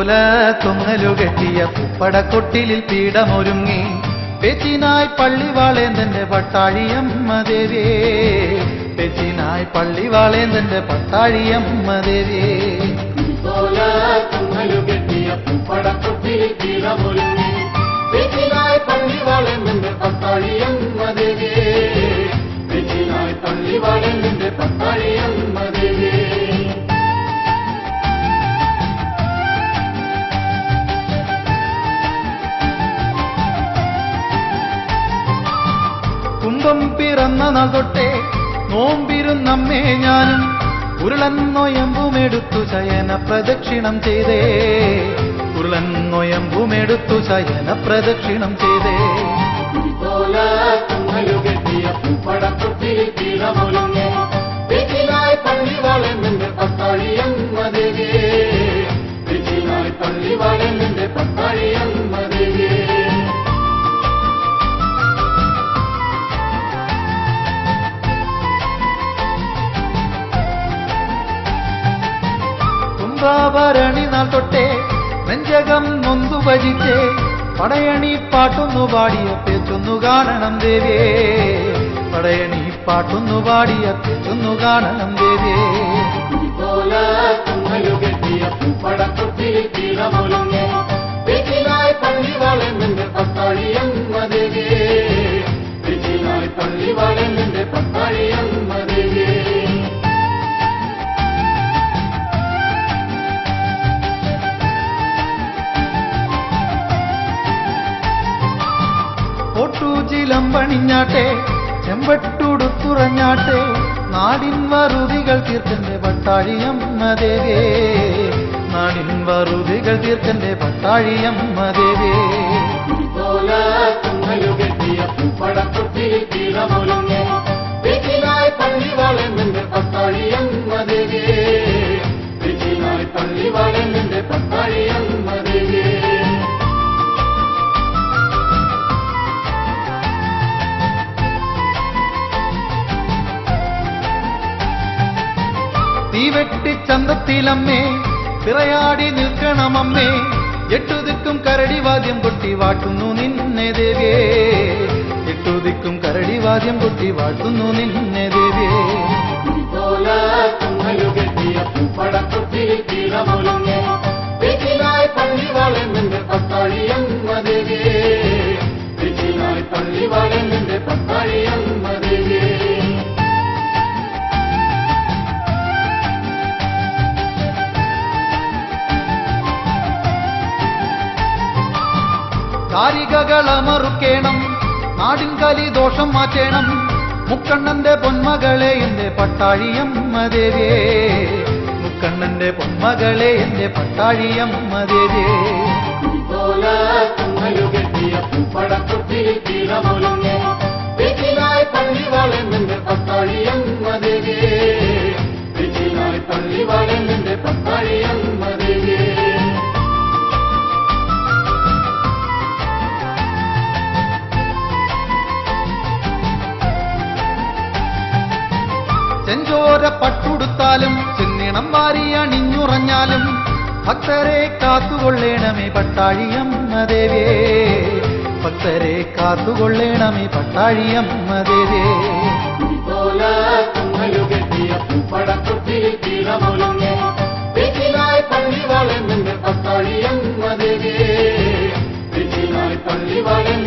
പുലിത്തോല തൊങ്ങലുകെട്ടിയ പൂപ്പടക്കൊട്ടിലിൽ പീഠമൊരുങ്ങി പെച്ചിനായി പള്ളിവാളേന്തന്റെ പട്ടാഴിയമ്മ ദേവിയേ, പെച്ചിനായി പള്ളിവാളേന്തന്റെ പട്ടാഴിയമ്മ ദേവിയേ. പുലിത്തോല തൊങ്ങലുകെട്ടിയ പൂപ്പടക്കൊട്ടിലിൽ പീഠമൊരുങ്ങി പെച്ചിനായി പള്ളിവാളേന്തന്റെ പട്ടാഴിയമ്മ ദേവിയേ, പെച്ചിനായി പള്ളിവാളേന്തന്റെ പട്ടാഴിയമ്മ ദേവിയേ. കുംഭം പിറന്ന നാൾ തൊട്ടേ നോമ്പിരുന്നമ്മേ ഞാനും ഉരുളന്നൊയമ്പുമെടുത്തു ശയന പ്രദക്ഷിണം ചെയ്തേ, ഉരുളന്നൊയമ്പുമെടുത്തു ശയന പ്രദക്ഷിണം ചെയ്തേ. പുലിത്തോല തൊങ്ങലുകെട്ടിയ പൂപ്പടക്കൊട്ടിലിൽ പീഠമൊരുങ്ങി പെച്ചിനായി പള്ളിവാളേന്തന്റെ പട്ടാഴിയമ്മ ദേവിയേ, പെച്ചിനായി പള്ളിവാളേന്തന്റെ പട്ടാഴിയമ്മ ദേവിയേ. കുംഭാഭരണി നാൾ തൊട്ടേ നെഞ്ചകം നൊന്തു ഭജിച്ചേ പടയണി പാട്ടൊന്നു പാടിയ പേച്ചൊന്നു കാണണം ദേവിയേ, പടയണി പാട്ടൊന്നു പാടിയ പേച്ചൊന്നു കാണണം ദേവിയേ. പുലിത്തോല തൊങ്ങലുകെട്ടിയ പൂപ്പടക്കൊട്ടിലിൽ പീഠമൊരുങ്ങി പെച്ചിനായി പള്ളിവാളേന്തന്റെ പട്ടാഴിയമ്മ ദേവിയേ, പെച്ചിനായി പള്ളിവാളേന്തന്റെ പട്ടാഴിയമ്മ ദേവിയേ. ഒട്ടൂചിലമ്പണിഞ്ഞാട്ടെ ചെമ്പട്ടുടുത്തുറഞ്ഞാട്ടെ നാടിൻ വറുതികൾ തീർക്കന്റെ പട്ടാഴിയമ്മ ദേവിയേ, നാടിൻ വറുതികൾ തീർക്കന്റെ പട്ടാഴിയമ്മ ദേവിയേ. പുലിത്തോല തൊങ്ങലുകെട്ടിയ പൂപ്പടക്കൊട്ടിലിൽ പീഠമൊരുങ്ങി പെച്ചിനായി പള്ളിവാളേന്തന്റെ പട്ടാഴിയമ്മ ദേവിയേ, പെച്ചിനായി പള്ളിവാളേന്തന്റെ പട്ടാഴിയമ്മ ദേവിയേ. തീവെട്ടി ചന്തത്തിലമ്മേ പിറയാടി നിൽക്കണമമ്മേ, എട്ടുദിക്കും കരടിവാദ്യം കൊട്ടി വാട്ടുന്നു നിന്നെ ദേവിയേ, എട്ടുദിക്കും കരടിവാദ്യം കൊട്ടി വാട്ടുന്നു നിന്നെ ദേവിയേ. പുലിത്തോല തൊങ്ങലുകെട്ടിയ പൂപ്പടക്കൊട്ടിലിൽ പീഠമൊരുങ്ങി പെച്ചിനായി പള്ളിവാളേന്തന്റെ പട്ടാഴിയമ്മ ദേവിയേ, പെച്ചിനായി പള്ളിവാളേന്തന്റെ പട്ടാഴിയമ്മ ദേവിയേ. കാരികകളമറുക്കേണം നാടിൻ കലി ദോഷം മാറ്റേണം, മുക്കണ്ണന്റെ പൊന്മകളെ എന്റെ പട്ടാഴിയമ്മ ദേവിയേ, മുക്കണ്ണന്റെ പൊന്മകളെ എന്റെ പട്ടാഴിയമ്മ ദേവിയേ. പുലിത്തോല തൊങ്ങലുകെട്ടിയ പൂപ്പടക്കൊട്ടിലിൽ പീഠമൊരുങ്ങി പെച്ചിനായി പള്ളിവാളേന്തന്റെ പട്ടാഴിയമ്മ ദേവിയേ, പെച്ചിനായി പള്ളിവാളേന്തന്റെ പട്ടാഴിയമ്മ ദേവിയേ. ചെഞ്ചോര പട്ടുടുത്താലും ചെന്നിണം വാരി അണിഞ്ഞുറഞ്ഞാലും ഭക്തരെ കാത്തുകൊള്ളേണമേ പട്ടാഴിയമ്മ ദേവിയേ, ഭക്തരെ കാത്തുകൊള്ളേണമേ പട്ടാഴിയമ്മ ദേവിയേ. പുലിത്തോല തൊങ്ങലുകെട്ടിയ പൂപ്പടക്കൊട്ടിലിൽ പീഠമൊരുങ്ങി പെച്ചിനായി പള്ളിവാളേന്തന്റെ പട്ടാഴിയമ്മ ദേവിയേ, പെച്ചിനായി പള്ളിവാളേന്തന്റെ